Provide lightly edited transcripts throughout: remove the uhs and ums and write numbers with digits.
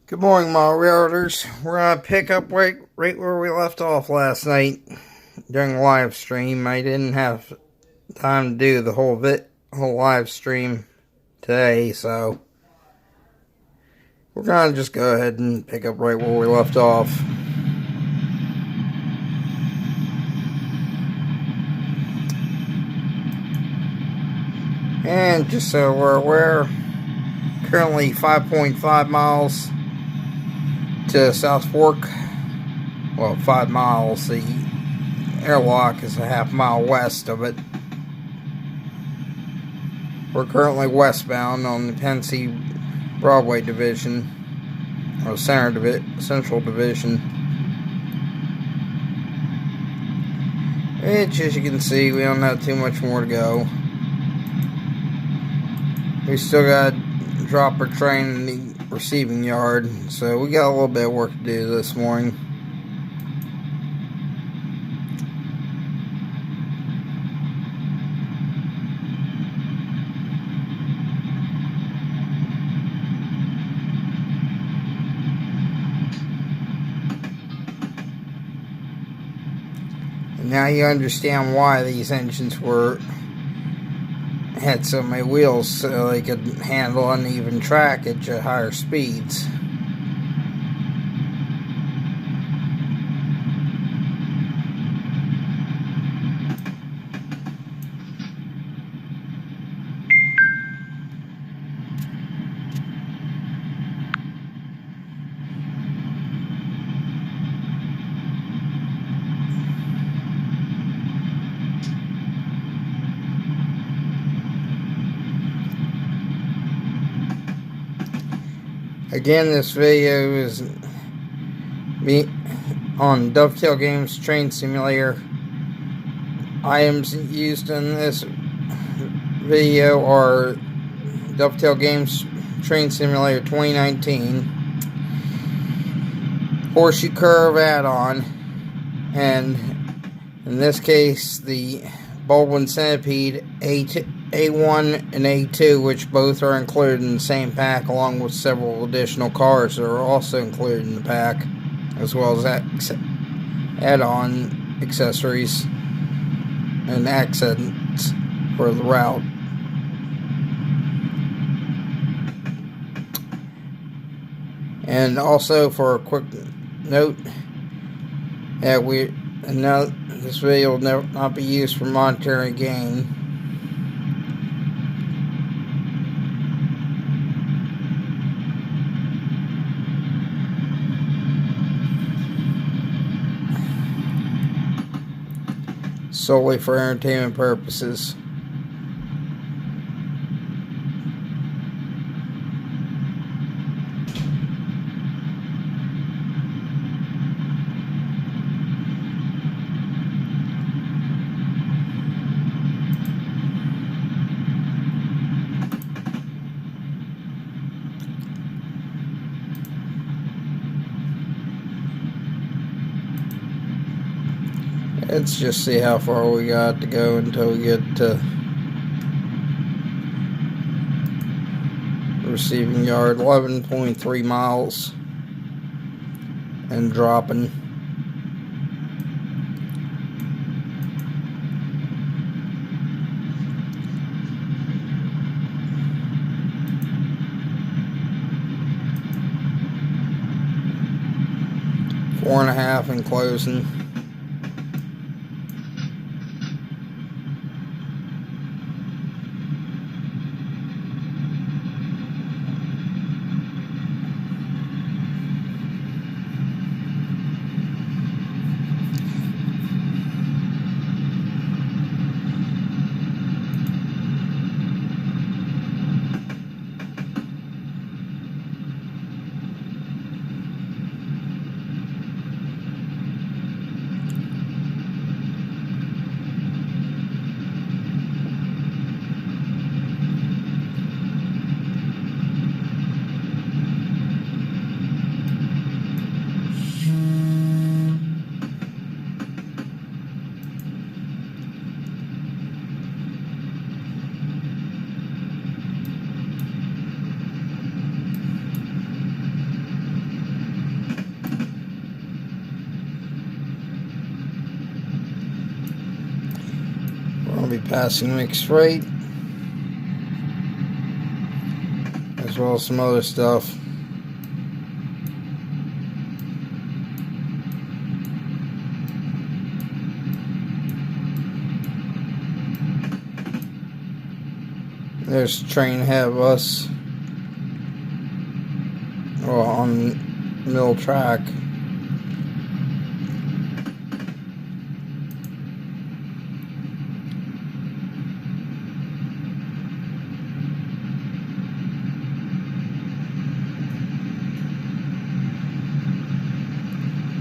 Good morning, my realtors. We're going to pick up right where we left off last night during the live stream. I didn't have time to do the whole live stream today, so we're going to just go ahead and pick up right where we left off. And just so we're aware, currently 5.5 miles to South Fork. Well, 5 miles. The airlock is a half-mile west of it. We're currently westbound on the Tennessee Broadway Division, or Central Division. Which, as you can see, we don't have too much more to go. We still got to drop our train in the receiving yard, so we got a little bit of work to do this morning. And now you understand why these engines had so many wheels, so they could handle uneven trackage at higher speeds. Again, this video is on Dovetail Games Train Simulator. Items used in this video are Dovetail Games Train Simulator 2019, Horseshoe Curve add-on, and in this case the Baldwin Centipede A1 and A2, which both are included in the same pack, along with several additional cars that are also included in the pack, as well as add-on accessories and accents for the route. And also, for a quick note, that this video will not be used for monetary gain. Solely for entertainment purposes. Let's just see how far we got to go until we get to receiving yard. 11.3 miles and dropping. Four and a half and closing. passing mixed rate, as well as some other stuff. There's a train ahead of us, well, on mill track.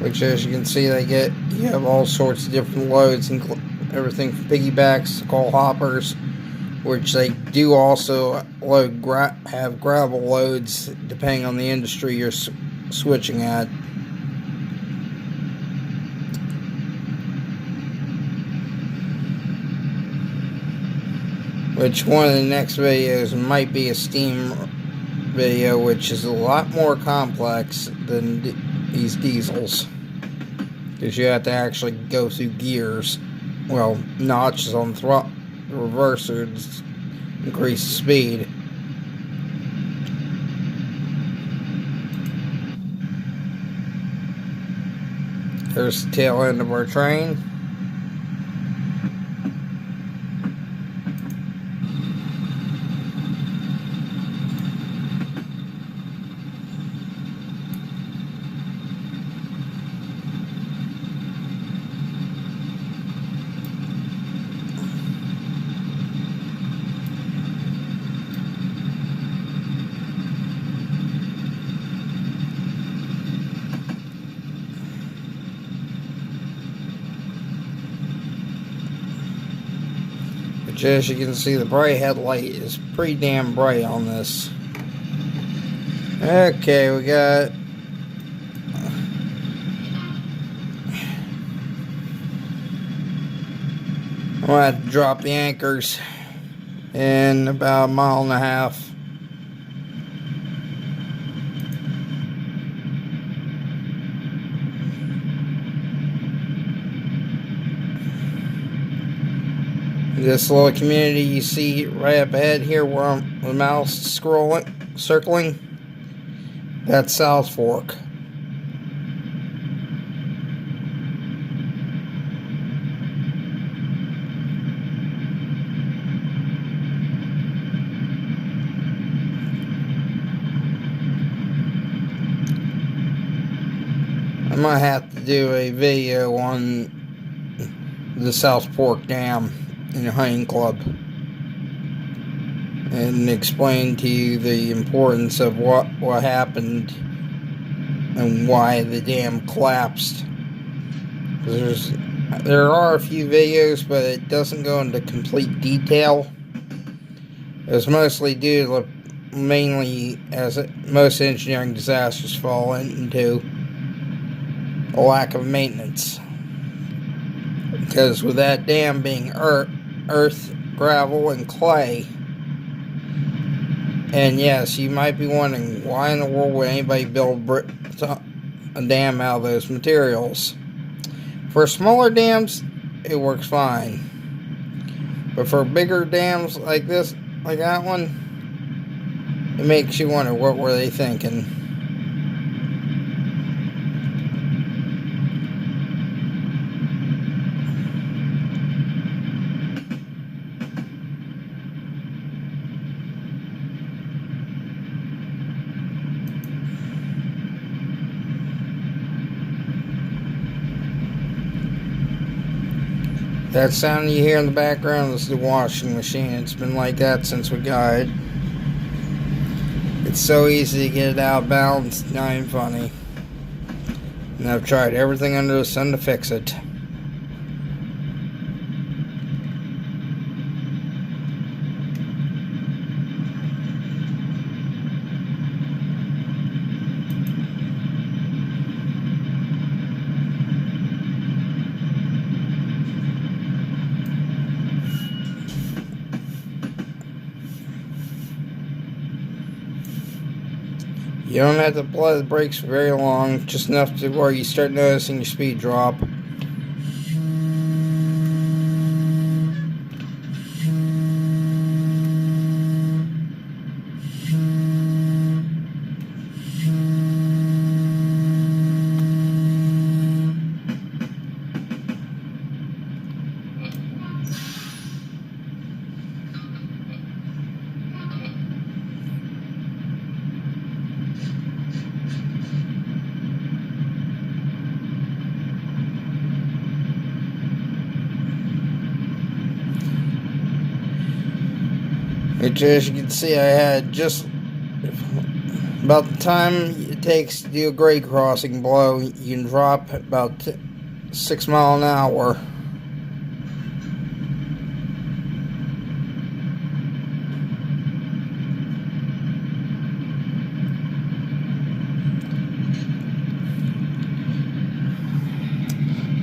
Which, as you can see, you have all sorts of different loads, everything from piggybacks to coal hoppers, which they do also have gravel loads depending on the industry you're switching at. Which one of the next videos might be a steam video, which is a lot more complex than these diesels, because you have to actually go through gears, well, notches on the reverser to increase the speed. There's the tail end of our train. Which, as you can see, the bright headlight is pretty damn bright on this. Okay, we got... I'm gonna have to drop the anchors in about a mile and a half. This little community you see right up ahead here where the mouse circling, that's South Fork. I might have to do a video on the South Fork Dam in a hunting club and explain to you the importance of what happened and why the dam collapsed. There are a few videos, but it doesn't go into complete detail. It's mostly due to mainly, as most engineering disasters fall into, a lack of maintenance. Because with that dam being earth, gravel, and clay, and yes, you might be wondering, why in the world would anybody build a dam out of those materials? For smaller dams, it works fine. But for bigger dams like this, like that one, it makes you wonder, what were they thinking? That sound you hear in the background is the washing machine. It's been like that since we got it. It's so easy to get it out of balance, it's not even funny. And I've tried everything under the sun to fix it. You don't have to apply the brakes for very long, just enough to where you start noticing your speed drop. Which, as you can see, I had just about the time it takes to do a grade crossing below. You can drop about 6 miles an hour.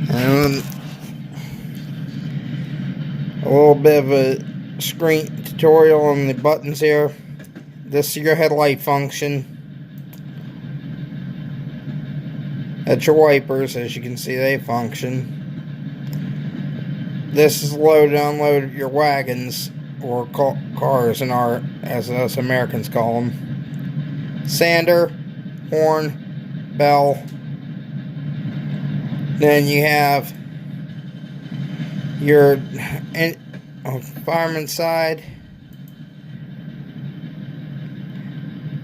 And a little bit of a screen tutorial on the buttons here. This is your headlight function. That's your wipers, as you can see they function. This is load and unload your wagons, or cars in our, as us Americans call them. Sander, horn, bell. Then you have your fireman's side,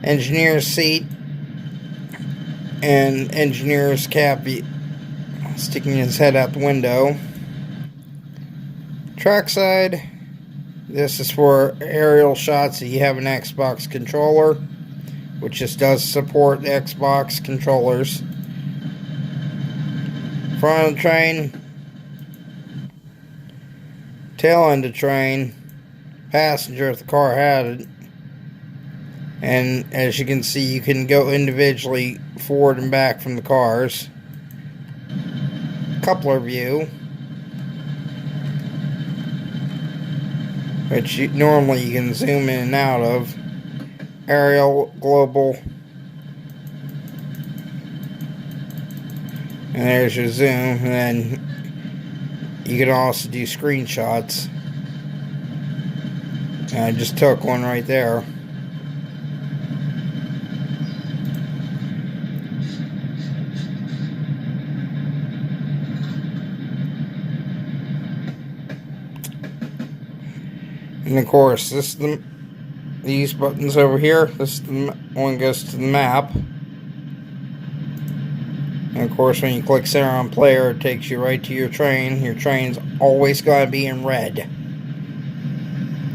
engineer's seat, and engineer's cap sticking his head out the window. Trackside, this is for aerial shots if you have an Xbox controller, which just does support the Xbox controllers. Front of the train, tail end of the train, passenger if the car had it. And as you can see, you can go individually forward and back from the cars. Coupler view, which normally you can zoom in and out of. Aerial, global, and there's your zoom. And then you can also do screenshots. And I just took one right there. And of course, this is these buttons over here. This is the one goes to the map. And of course, when you click center on player, it takes you right to your train. Your train's always going to be in red.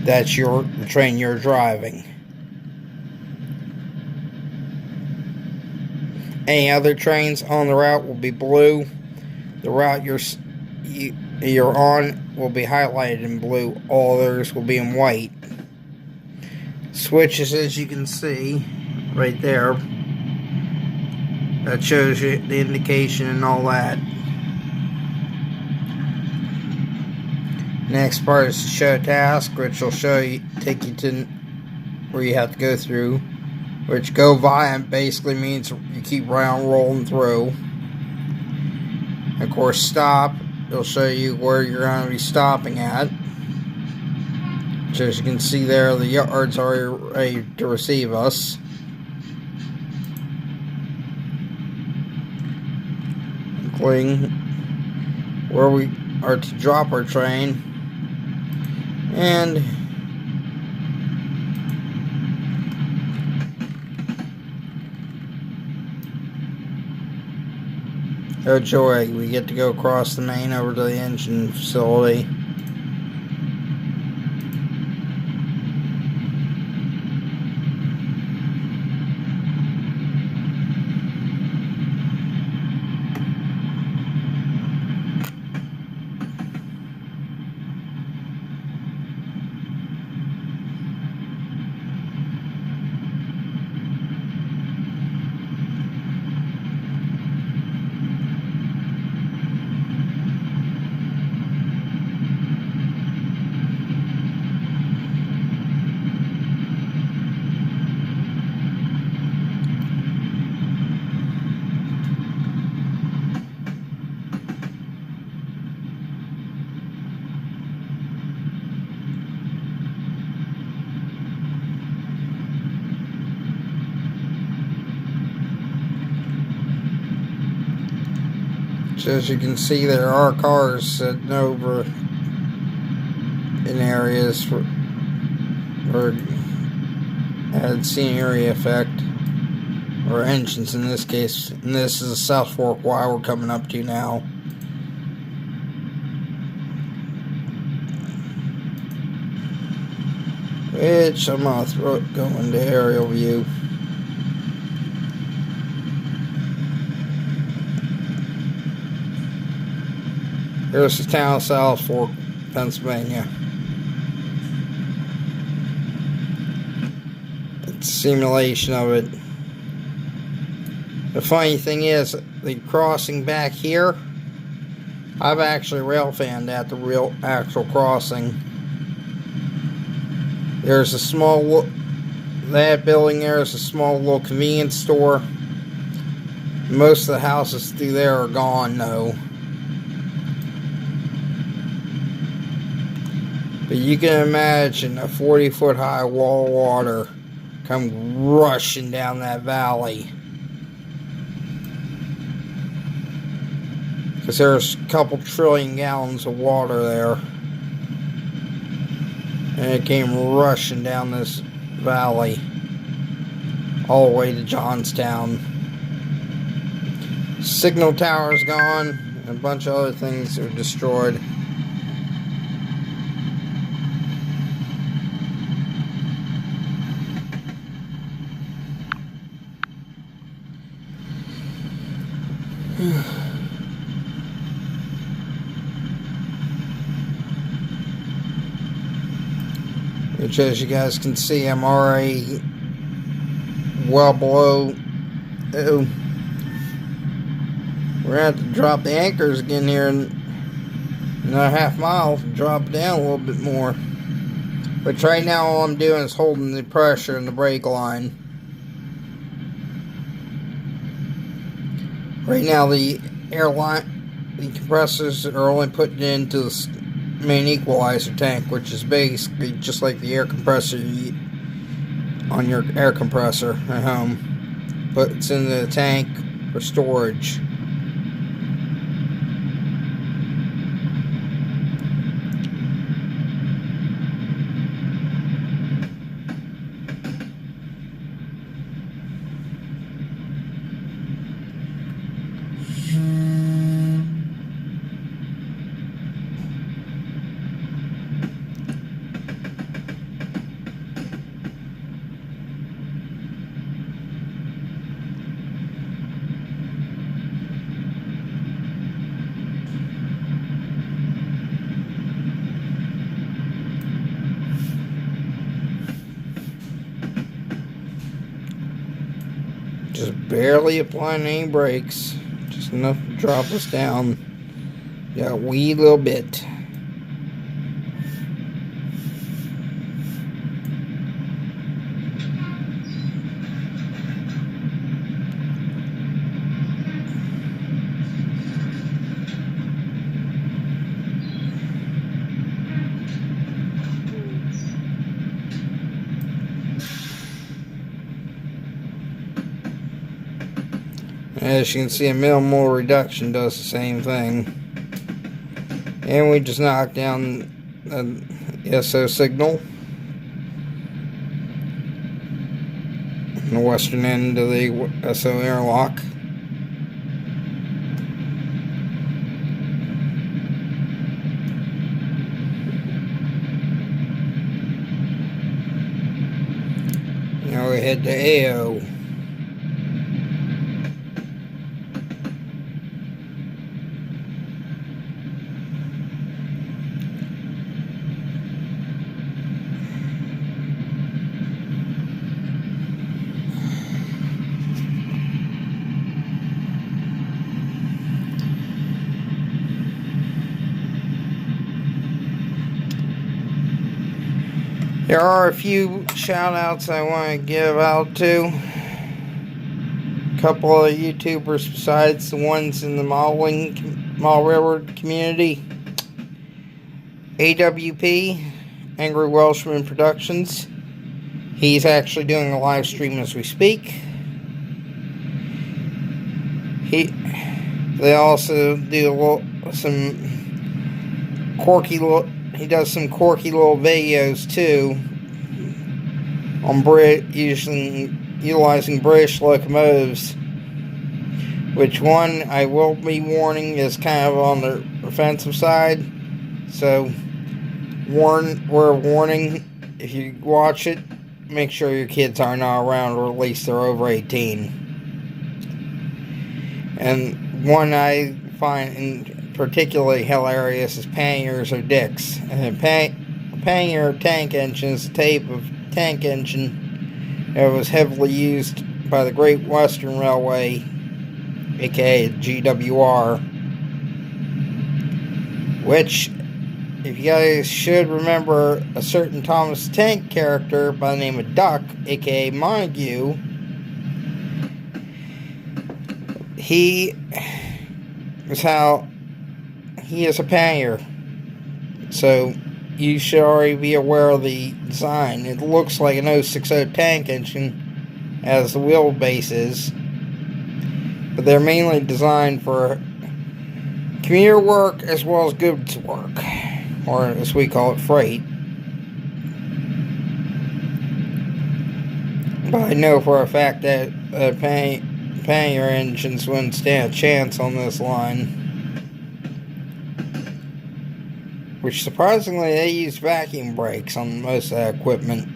That's the train you're driving. Any other trains on the route will be blue. The route you're on will be highlighted in blue. All others will be in white. Switches, as you can see right there, that shows you the indication and all that. Next part is to show task, which will take you to where you have to go through. Which go via basically means you keep round rolling through. Of course, stop, it'll show you where you're going to be stopping at. Which, as you can see there, the yards are ready to receive us. Including where we are to drop our train. And oh joy, we get to go across the main over to the engine facility. As you can see, there are cars sitting over in areas for added scenery effect, or engines in this case. And this is the South Fork Y we're coming up to now. which I'm going to go into aerial view. Here's the town of South Fork, Pennsylvania. It's a simulation of it. The funny thing is, the crossing back here, I've actually rail fanned at the real actual crossing. There's a small, that building there is a small little convenience store. Most of the houses through there are gone though. But you can imagine a 40-foot high wall of water come rushing down that valley. Because there's a couple trillion gallons of water there. And it came rushing down this valley all the way to Johnstown. Signal tower's gone, and a bunch of other things are destroyed. Which, as you guys can see, I'm already well below. We're gonna have to drop the anchors again here in another half mile to drop it down a little bit more. Which right now all I'm doing is holding the pressure in the brake line. Right now the compressors are only putting into the main equalizer tank, which is basically just like the air compressor on your air compressor at home. But it's in the tank for storage. Just barely applying any brakes. Just enough to drop us down. Yeah, a wee little bit. As you can see, a minimal reduction does the same thing. And we just knocked down the SO signal in the western end of the SO airlock. Now we head to AO. There are a few shout outs I want to give out to. A couple of YouTubers besides the ones in the Mall Railroad community. AWP, Angry Welshman Productions. He's actually doing a live stream as we speak. They also do some quirky little. He does some quirky little videos too on utilizing British locomotives. Which one I will be warning is kind of on the offensive side. So we're warning, if you watch it, make sure your kids are not around, or at least they're over 18. And one I find particularly hilarious is panniers or dicks. And a pannier tank engine is a type of tank engine that was heavily used by the Great Western Railway, aka GWR, which, if you guys should remember, a certain Thomas Tank character by the name of Duck, aka Montague, he is a pannier. So you should already be aware of the design. It looks like an 060 tank engine as the wheelbase is, but they're mainly designed for commuter work as well as goods work, or as we call it, freight. But I know for a fact that pannier engines wouldn't stand a chance on this line, which surprisingly they use vacuum brakes on most of that equipment.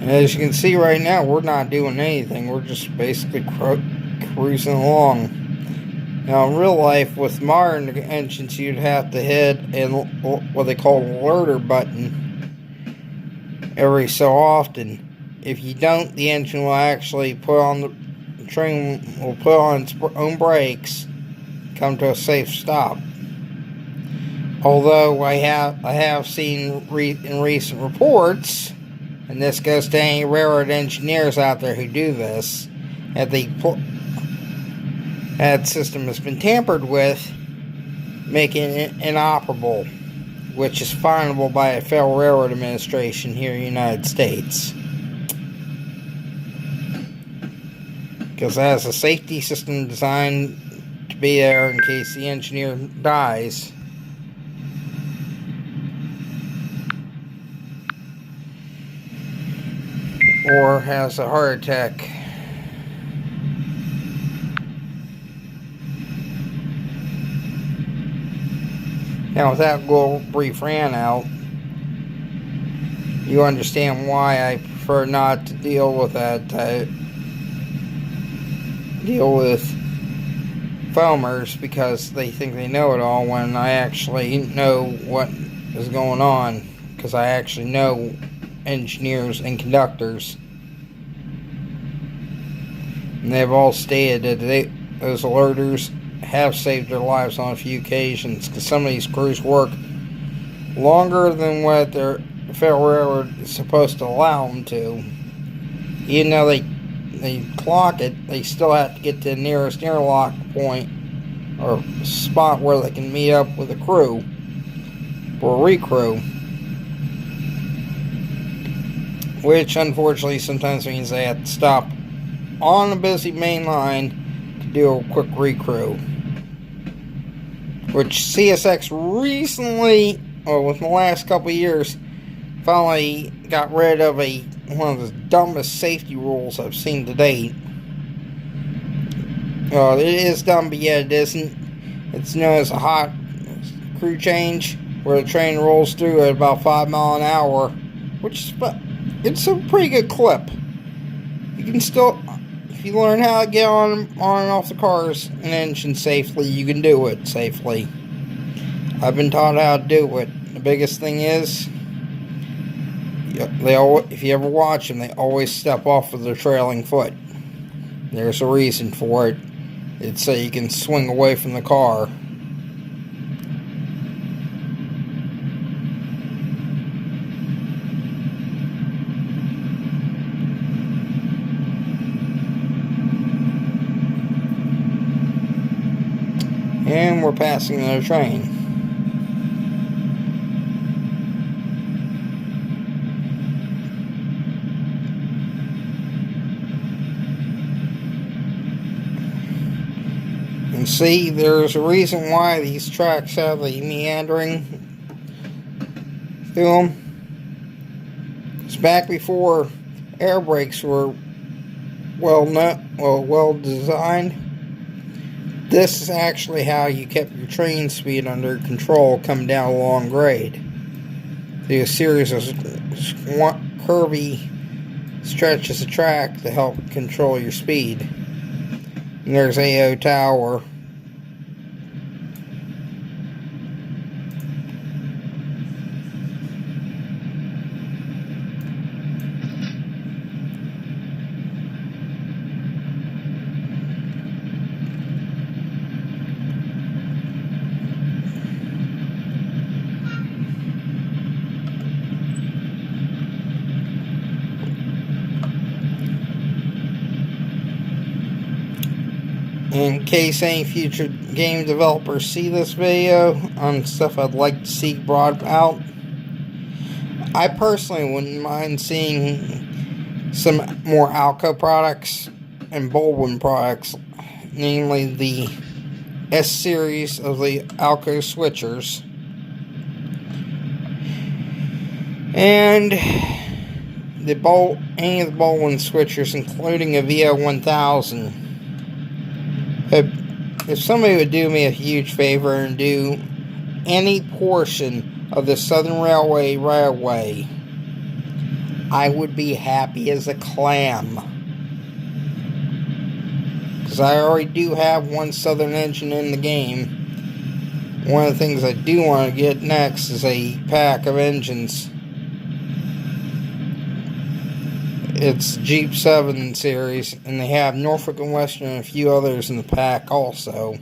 As you can see right now, we're not doing anything. We're just basically cruising along. Now, in real life, with modern engines, you'd have to hit what they call a alerter button every so often. If you don't, the engine will actually the train will put on its own brakes, come to a safe stop. Although I have seen in recent reports, and this goes to any railroad engineers out there who do this, that system has been tampered with, making it inoperable, which is finable by a Federal Railroad Administration here in the United States. Because that has a safety system designed to be there in case the engineer dies. Or has a heart attack. Now, with that little brief rant out, you understand why I prefer not to deal with that. Deal with foamers, because they think they know it all when I actually know what is going on. Because I actually know engineers and conductors, and they've all stated that those alerters have saved their lives on a few occasions, because some of these crews work longer than what their Federal Railroad is supposed to allow them to. Even though they clock it, they still have to get to the nearest interlock point or spot where they can meet up with the crew for a recrew, which unfortunately sometimes means they have to stop on a busy main line to do a quick recrew. Which CSX recently, or within the last couple of years, finally got rid of one of the dumbest safety rules I've seen to date. It is dumb, but yet it isn't. It's known as a hot crew change, where the train rolls through at about 5 miles an hour, which is it's a pretty good clip. You can still, if you learn how to get on and off the cars and engine safely, you can do it safely. I've been taught how to do it. The biggest thing is, if you ever watch them, they always step off with their trailing foot. There's a reason for it. It's so you can swing away from the car. And we're passing another train. And see, there's a reason why these tracks have the meandering through them. It's back before air brakes were well designed. This is actually how you kept your train speed under control coming down a long grade. Through a series of curvy stretches of track to help control your speed. And there's AO Tower. In case any future game developers see this video on stuff I'd like to see brought out, I personally wouldn't mind seeing some more Alco products and Baldwin products, namely the S series of the Alco switchers and any of the Baldwin switchers, including a VO1000. If somebody would do me a huge favor and do any portion of the Southern Railway, I would be happy as a clam. Because I already do have one Southern engine in the game. One of the things I do want to get next is a pack of engines. It's Jeep 7 series, and they have Norfolk and Western and a few others in the pack also.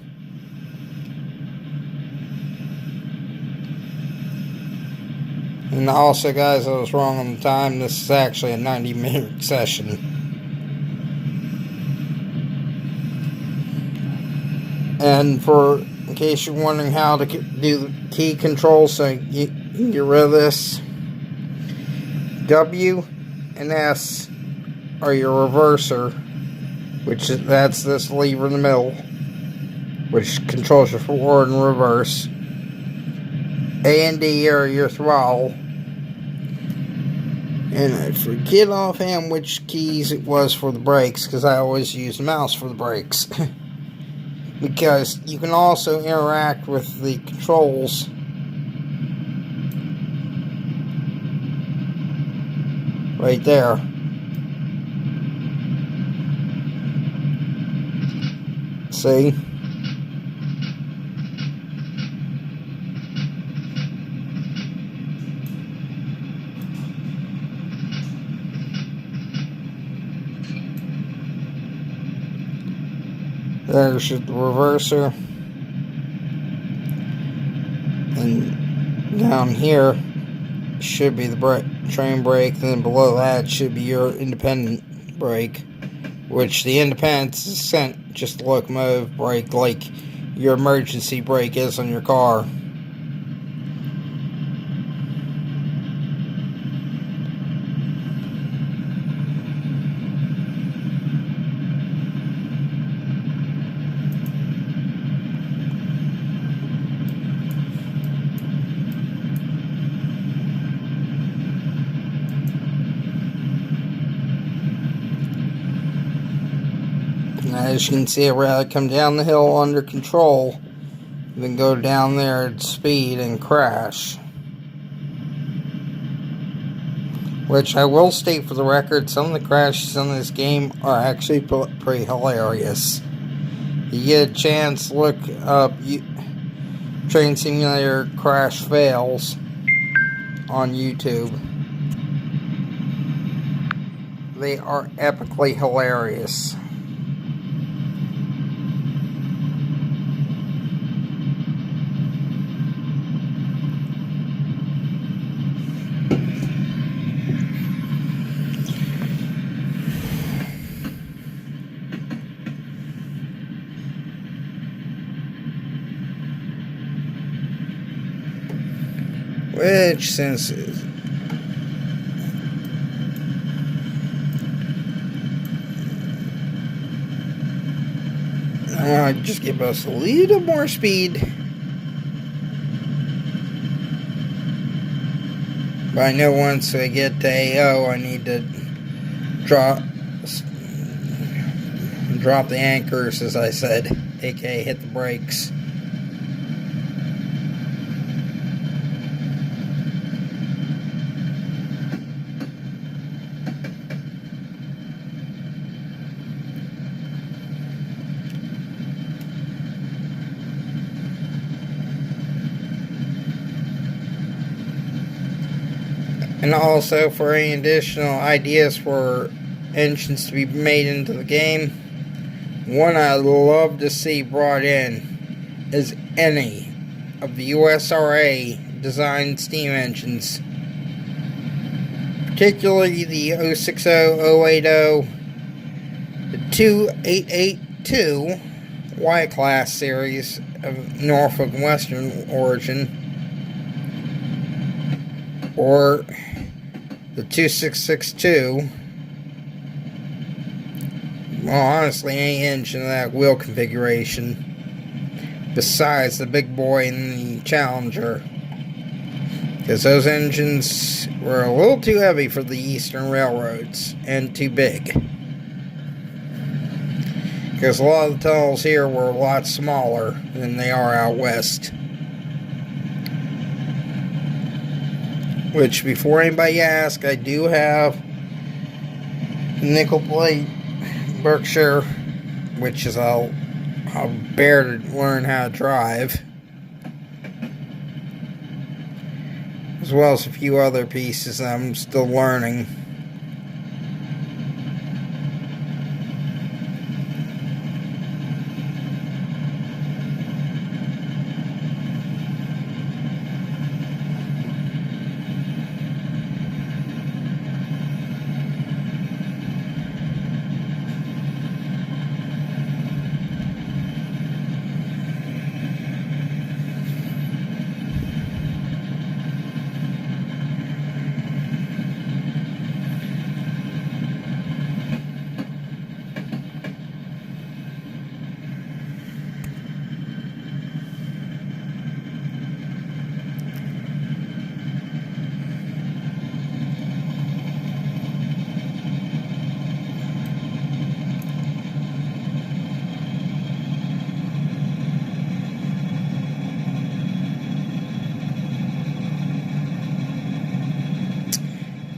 And also, guys, I was wrong on the time. This is actually a 90-minute session. And in case you're wondering how to do the key control so you can get rid of this, W and S are your reverser, that's this lever in the middle, which controls your forward and reverse. A and D are your throttle. And I forget offhand which keys it was for the brakes, because I always use the mouse for the brakes. Because you can also interact with the controls right there. See? There's the reverser. And down here should be the train brake, and then below that should be your independent brake, which the independent is sent just the locomotive brake like your emergency brake is on your car. As you can see, I'd rather come down the hill under control than go down there at speed and crash. Which I will state for the record, some of the crashes in this game are actually pretty hilarious. You get a chance, look up Train Simulator Crash Fails on YouTube. They are epically hilarious. Which senses? Just give us a little more speed. But I know once I get to AO, I need to drop the anchors, as I said, aka hit the brakes. And also, for any additional ideas for engines to be made into the game, one I'd love to see brought in is any of the USRA designed steam engines, particularly the 060, 080, the 2882 Y-Class series of Norfolk and Western origin, or the 2662. Well, honestly, any engine of that wheel configuration, besides the big boy and the Challenger, because those engines were a little too heavy for the Eastern railroads, and too big. Because a lot of the tunnels here were a lot smaller than they are out west. Which, before anybody asks, I do have nickel plate Berkshire, which is I'll bear to learn how to drive, as well as a few other pieces that I'm still learning.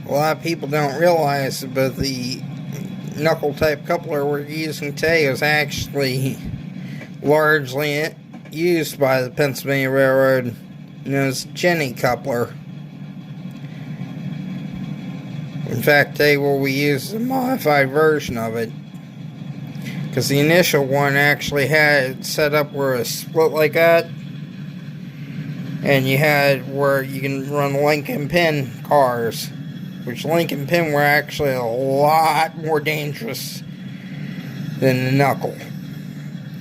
A lot of people don't realize, but the knuckle type coupler we're using today is actually largely used by the Pennsylvania Railroad, known as Jenny coupler. In fact, today what we use is a modified version of it, because the initial one actually had it set up where it was split like that, and you had where you can run link and pin cars, which link and pin were actually a lot more dangerous than the knuckle,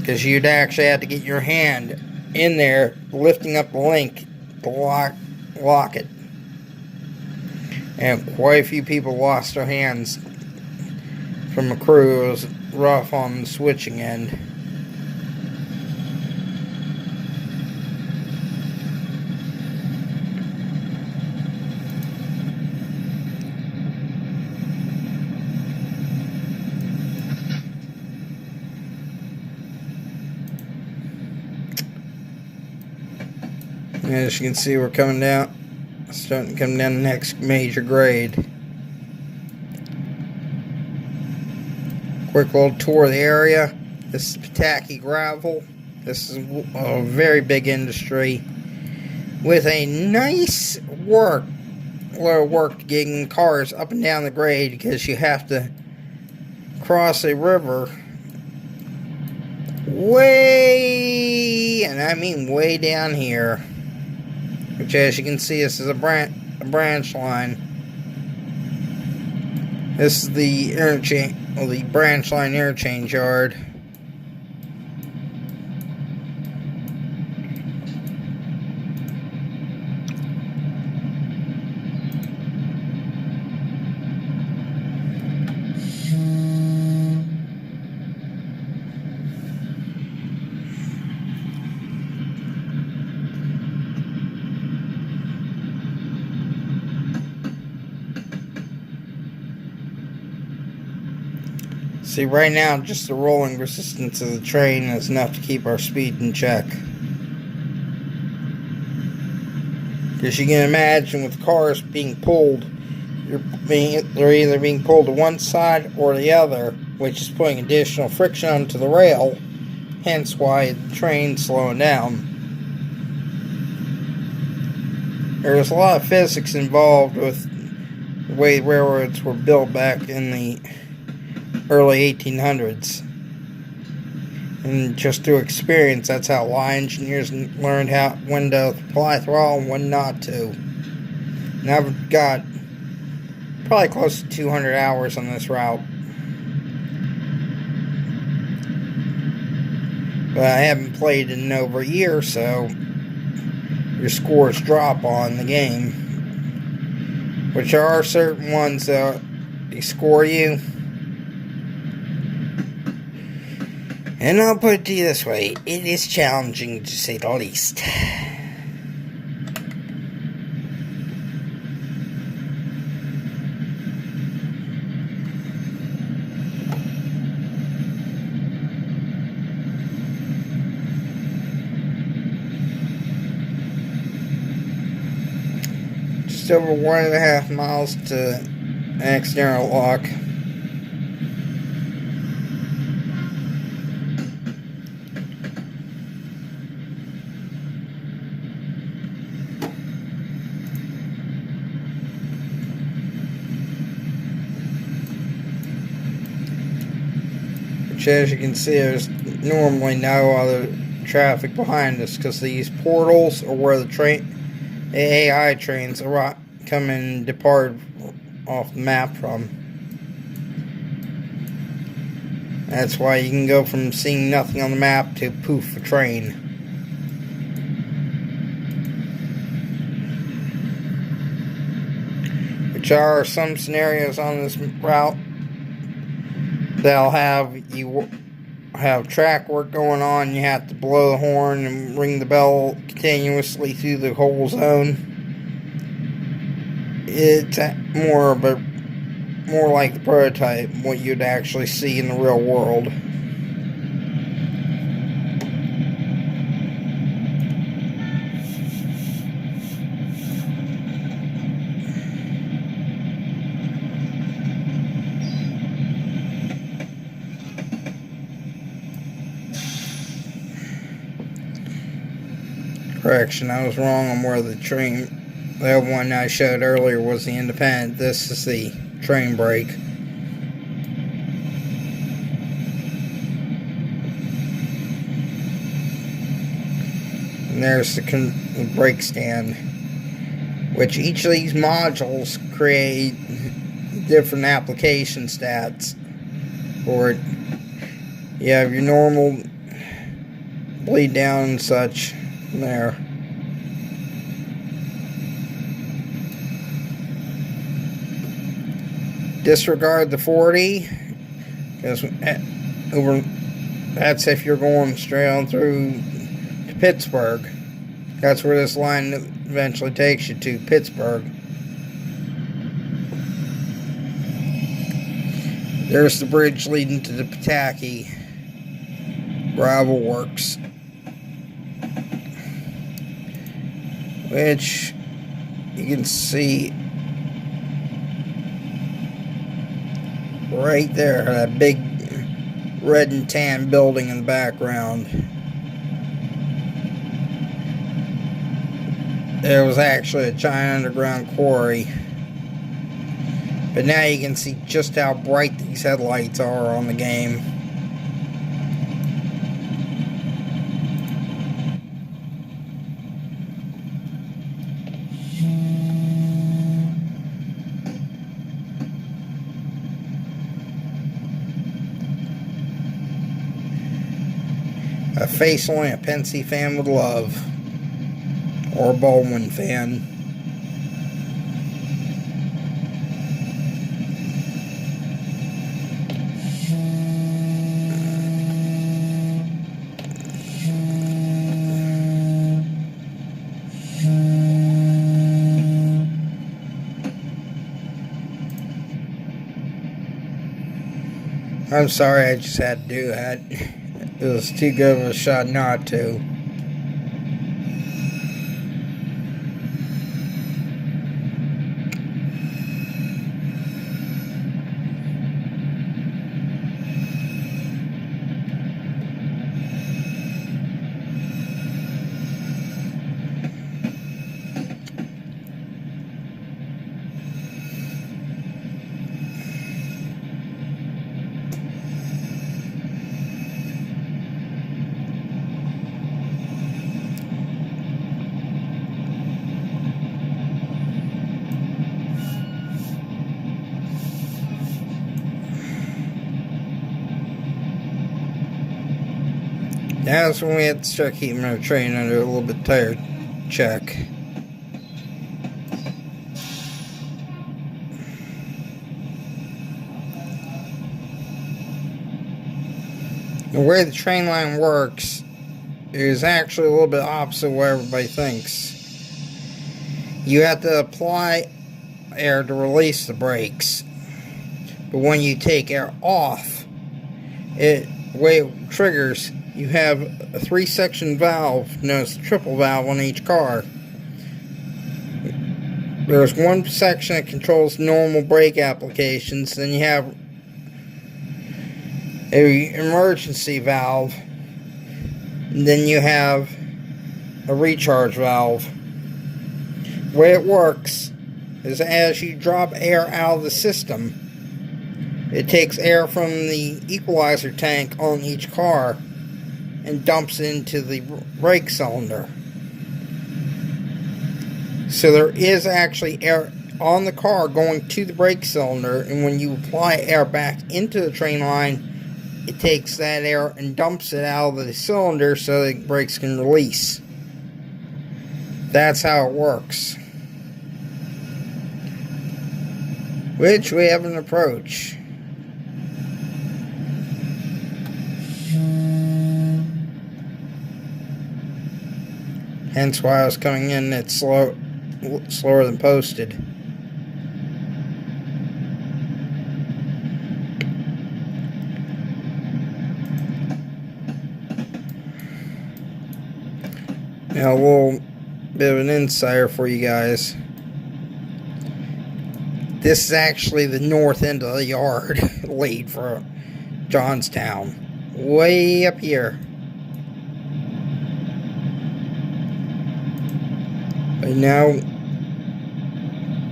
because you'd actually have to get your hand in there lifting up the link to lock it, and quite a few people lost their hands from a crew who was rough on the switching end. As you can see, we're coming down, starting to come down the next major grade. Quick little tour of the area. This is Pataki gravel. This is a very big industry with a nice lot of work getting cars up and down the grade, because you have to cross a river way, and I mean way down here. Which, as you can see, this is a branch line. This is the the branch line interchange yard. See, right now, just the rolling resistance of the train is enough to keep our speed in check. Because you can imagine with cars being pulled, they're either being pulled to one side or the other, which is putting additional friction onto the rail, hence why the train's slowing down. There's a lot of physics involved with the way railroads were built back in the early 1800s. And just through experience, that's how a lot of engineers learned when to apply throttle and when not to. And I've got probably close to 200 hours on this route. But I haven't played in over a year, so your scores drop on the game. Which there are certain ones that they score you. And I'll put it to you this way, it is challenging to say the least. Just over 1.5 miles to next narrow lock. As you can see, there's normally no other traffic behind us because these portals are where the AI trains come and depart off the map from. That's why you can go from seeing nothing on the map to poof, a train. Which are some scenarios on this route. They'll have track work going on. You have to blow the horn and ring the bell continuously through the whole zone. It's more like the prototype, what you'd actually see in the real world. Correction, I was wrong on where the train, the one I showed earlier was the independent. This is the train brake. And there's the brake stand, which each of these modules create different application stats for it. You have your normal bleed down and such. There. Disregard the 40 because that's if you're going straight on through to Pittsburgh. That's where this line eventually takes you to, Pittsburgh. There's the bridge leading to the Pataki Gravel Works, which you can see right there, that big red and tan building in the background. There was actually a giant underground quarry. But now you can see just how bright these headlights are on the game. A face only a Pensy fan would love. Or a Baldwin fan. I'm sorry, I just had to do that. It was too good of a shot not to. That's when we have to start keeping our train under a little bit tighter check. The way the train line works is actually a little bit opposite of what everybody thinks. You have to apply air to release the brakes, but when you take air off, the way it triggers, you have a 3-section valve known as the triple valve on each car. There's one section that controls normal brake applications, then you have an emergency valve, and then you have a recharge valve. The way it works is as you drop air out of the system, it takes air from the equalizer tank on each car and dumps it into the brake cylinder. So there is actually air on the car going to the brake cylinder, and when you apply air back into the train line, it takes that air and dumps it out of the cylinder so the brakes can release. That's how it works. Which we have an approach. Hence why I was coming in at slower than posted. Now a little bit of an insider for you guys. This is actually the north end of the yard lead for Johnstown. Way up here. But now,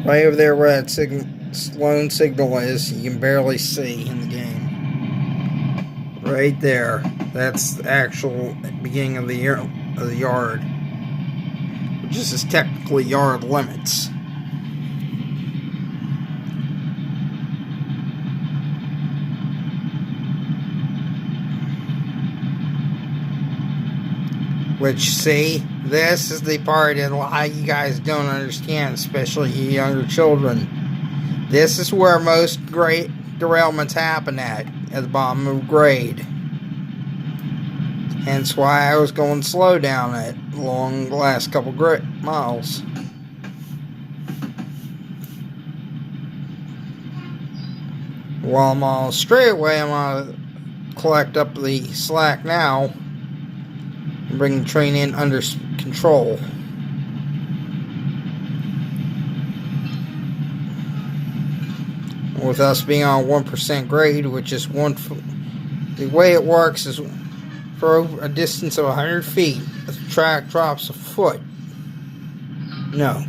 right over there where that lone signal is, you can barely see in the game. Right there. That's the actual beginning of the yard. Which is technically yard limits. Which, see, this is the part that a lot of you guys don't understand, especially you younger children. This is where most great derailments happen at the bottom of grade. Hence why I was going slow down it along the last couple miles. While I'm on a straightaway, I'm going to collect up the slack now and bring the train in under control. With us being on 1% grade, which is the way it works is for a distance of 100 feet, if the track drops a foot. No.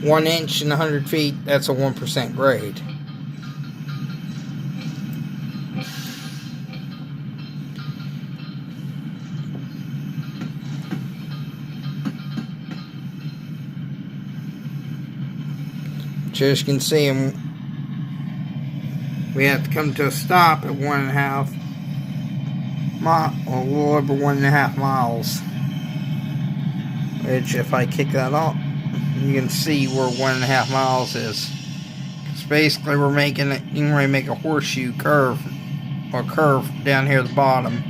1 inch in 100 feet, that's a 1% grade. As you can see, we have to come to a stop at 1.5 miles, a little over 1.5 miles. Which, if I kick that off, you can see where 1.5 miles is. It's basically we're making it, you can really make a horseshoe curve, or curve down here at the bottom.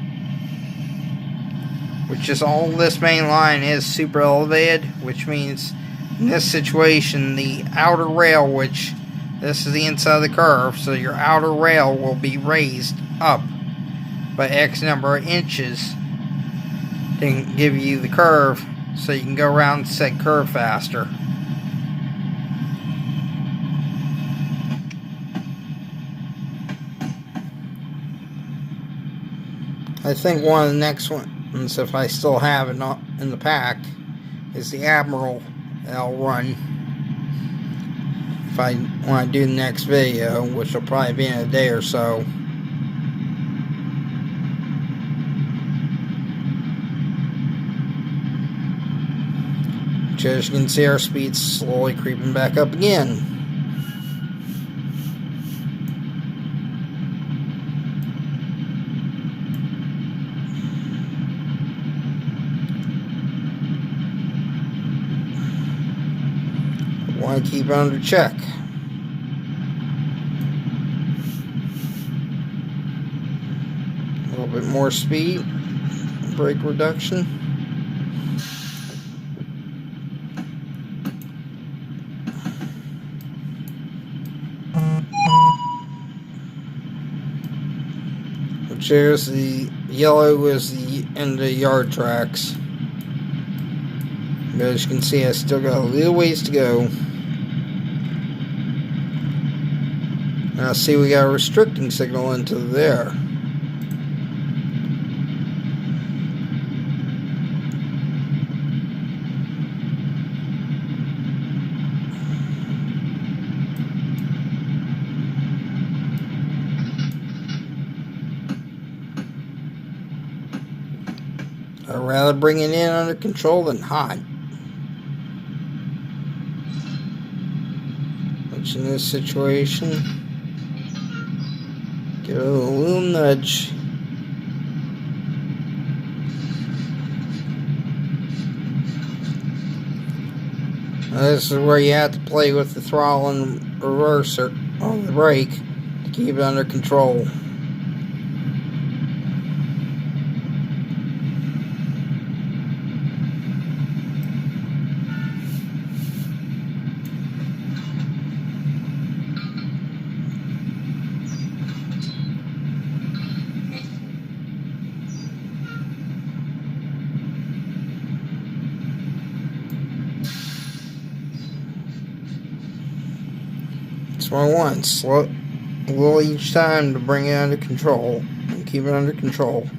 Which is all this main line is super elevated, which means in this situation, the outer rail, which This is the inside of the curve, so your outer rail will be raised up by X number of inches to give you the curve so you can go around said curve faster. I think one of the next ones, if I still have it in the pack, is the Admiral that I'll run if I want to do the next video, which will probably be in a day or so. Which, as you can see, our speed's slowly creeping back up again. Want to keep it under check. A little bit more speed, brake reduction. Which is the yellow is the end of the yard tracks. But as you can see, I still got a little ways to go. Now see, we got a restricting signal into there. I'd rather bring it in under control than hot. Which in this situation, give it a little nudge. Now this is where you have to play with the throttle and reverser on the brake to keep it under control. That's what I want. Slow a little each time to bring it under control and keep it under control.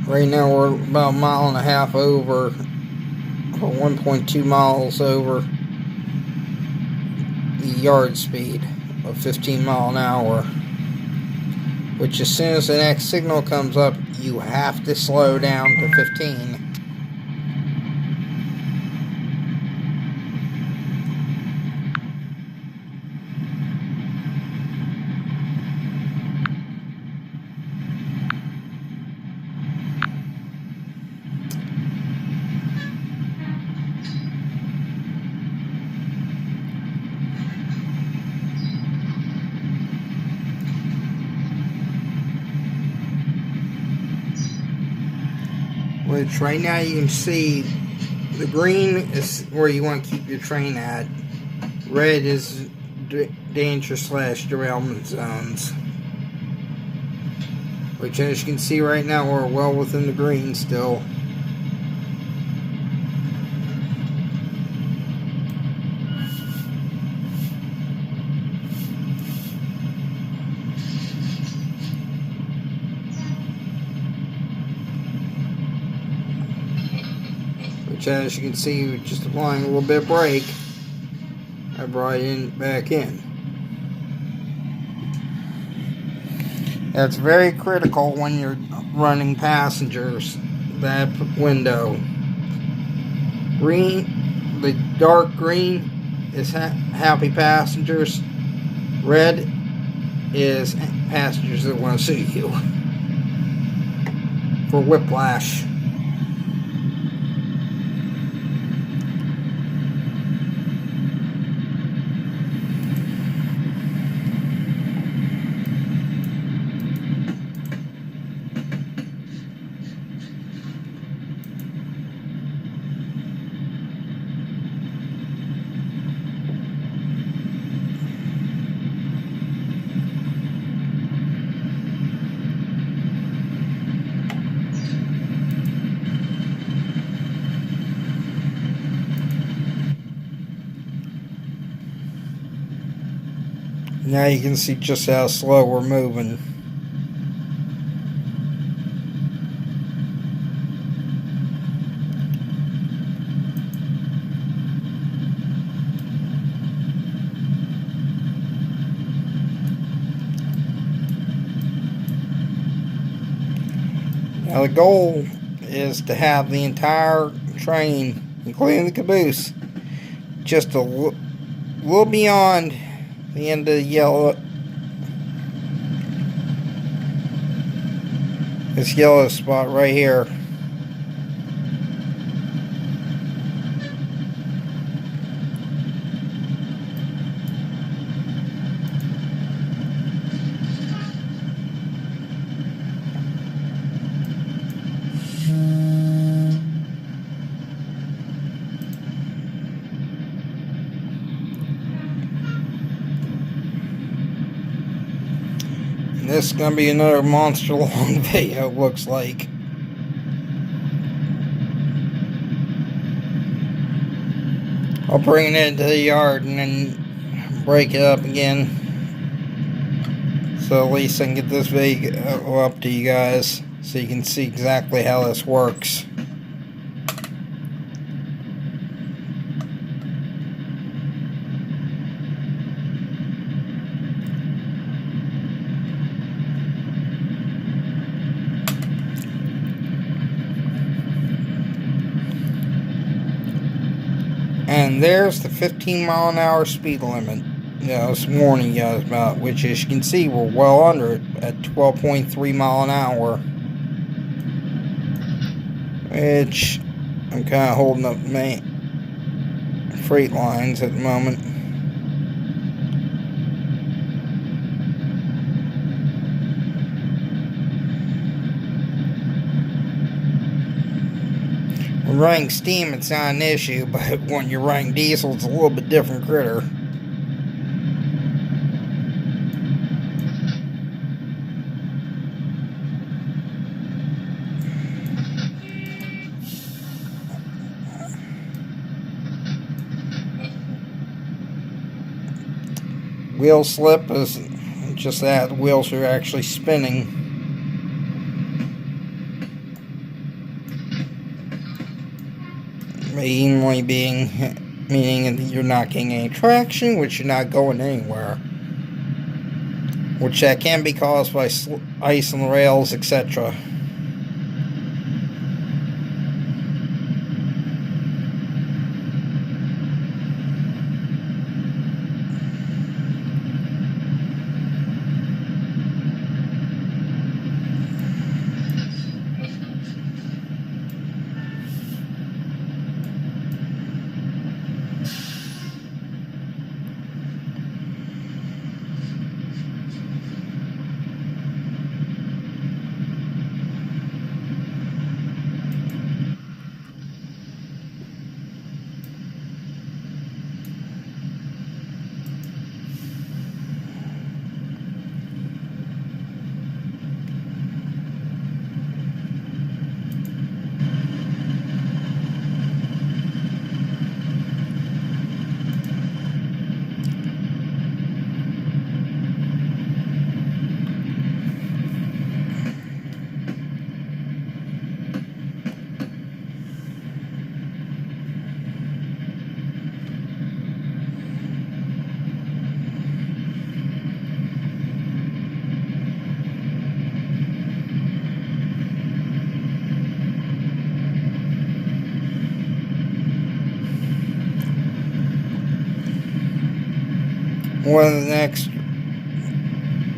Right now we're about a mile and a half over, or 1.2 miles over the yard speed of 15 miles an hour. Which, as soon as the next signal comes up, you have to slow down to 15. Which right now you can see the green is where you want to keep your train at. Red is danger / derailment zones. Which, as you can see right now, we're well within the green still. Which, as you can see, just applying a little bit of brake, I brought it back in. That's very critical when you're running passengers, that window. Green, the dark green is happy passengers. Red is passengers that want to see you for whiplash. Now you can see just how slow we're moving. Now the goal is to have the entire train, including the caboose, just a little beyond the end of the yellow, this yellow spot right here. This is going to be another monster long video, looks like. I'll bring it into the yard and then break it up again. So at least I can get this video up to you guys so you can see exactly how this works. And there's the 15-mile-an-hour speed limit. I was warning you guys about, which, as you can see, we're well under it at 12.3 mile an hour. Which I'm kind of holding up my freight lines at the moment. When running steam, it's not an issue, but when you're running diesel, it's a little bit different critter. Wheel slip is just that, the wheels are actually spinning. Meaning you're not getting any traction, which you're not going anywhere. Which that can be caused by ice on the rails, etc.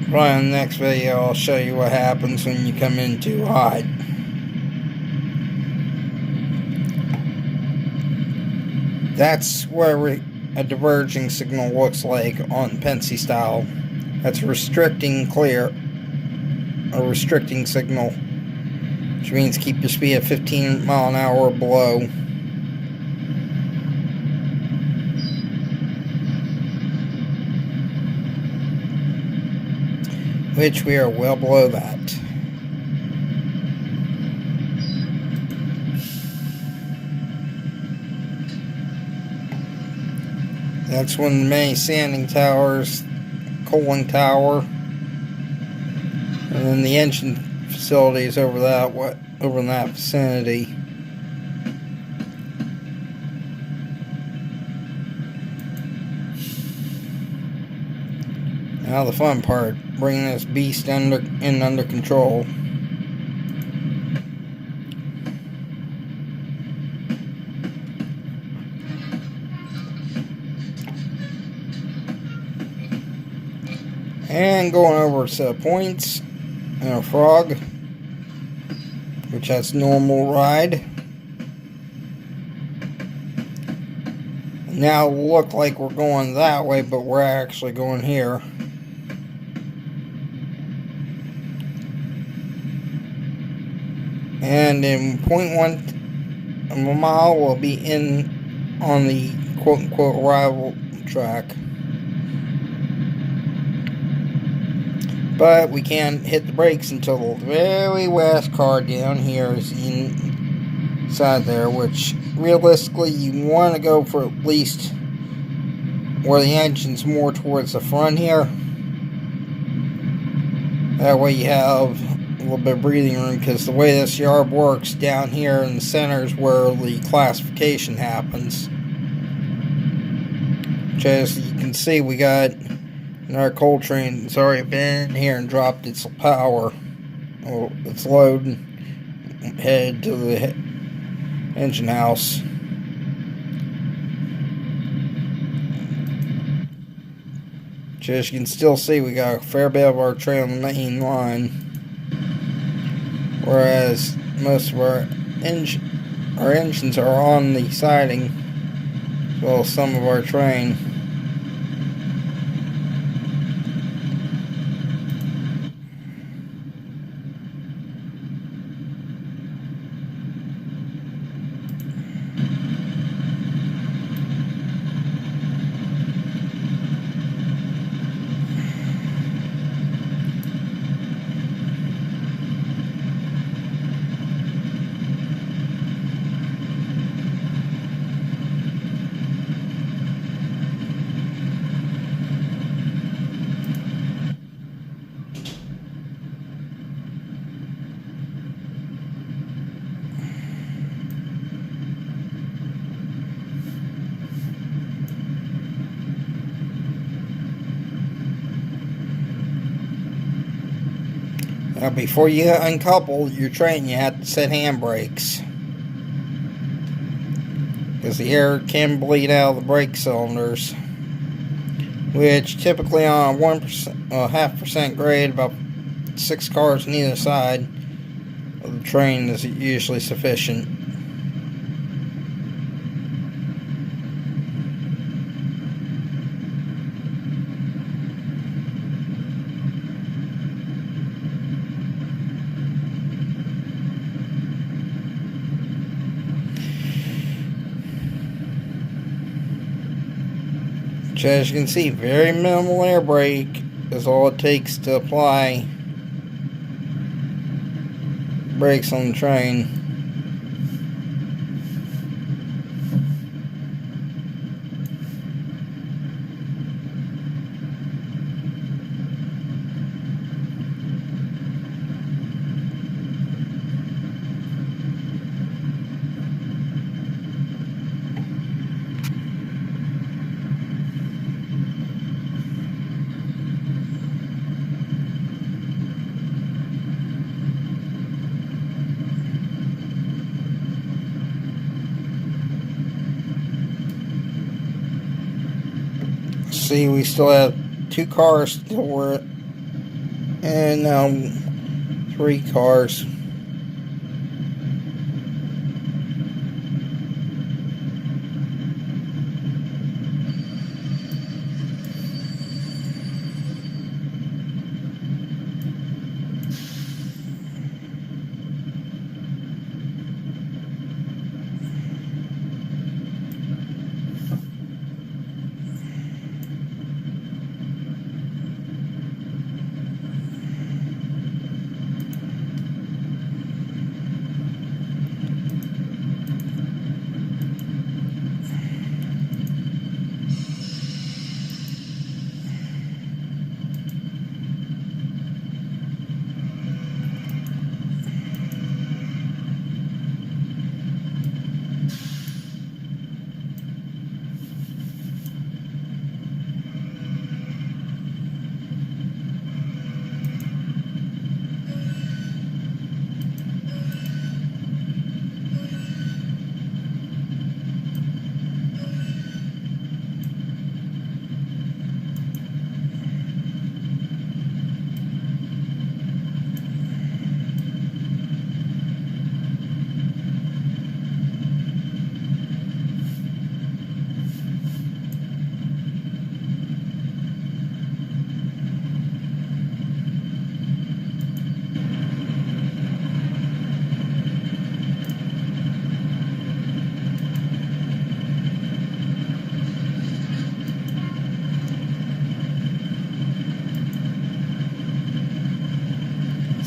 Probably in the next video, I'll show you what happens when you come in too hot. That's where a diverging signal looks like on Pensy style. That's a restricting signal, which means keep your speed at 15 mile an hour or below. Which we are well below that. That's one of the many sanding towers cooling tower, and then the engine facility is over in that vicinity. Now the fun part, bringing this beast under control. And going over to points and a frog, which has normal ride. Now it'll look like we're going that way, but we're actually going here. And in 0.1 of a mile, we'll be on the quote-unquote arrival track. But we can't hit the brakes until the very last car down here is inside there, which realistically you want to go for at least where the engine's more towards the front here. That way you have a little bit of breathing room, because the way this yard works, down here in the center is where the classification happens. Which, as you can see, we got our coal train has already been here and dropped its power. Well, it's loading, headed to the engine house. Which, as you can still see, we got a fair bit of our train on the main line, whereas most of our engines are on the siding, as well as some of our train. Now, before you uncouple your train, you have to set handbrakes, because the air can bleed out of the brake cylinders, which typically on a 0.5% grade, about 6 cars on either side of the train, is usually sufficient. Which, as you can see, very minimal air brake is all it takes to apply brakes on the train. See, we still have 2 cars still work, and now 3 cars.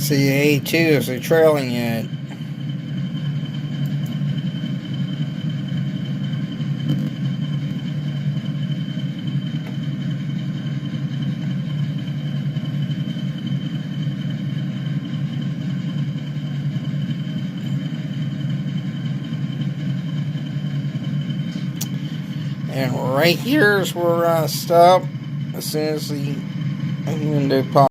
see A2 is a trailing unit. And right here is where we're going to stop as soon as the window pops.